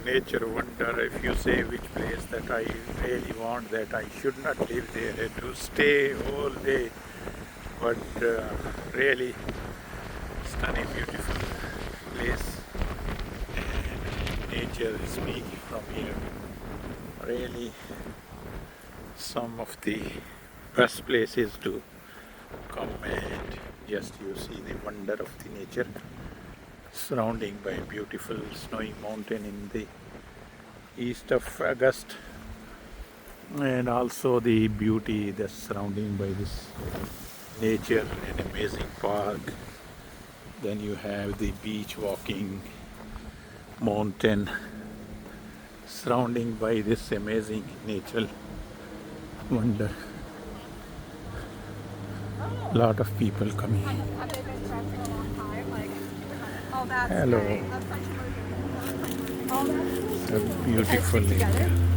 nature wonder. If you say which place that I really want, that I should not live there to stay all day, but really stunning, beautiful place. And nature is speaking from here. Really, some of the best places to come and just you see the wonder of the nature, surrounding by beautiful snowy mountain in the east of August, and also the beauty that's surrounding by this nature, an amazing park. Then you have the beach walking, mountain, surrounding by this amazing natural wonder. Lot of people coming. Have they been friends for a long time? Like, oh, that's Hello. great. That's such a mood. Oh, that's So You guys beautiful. stick together?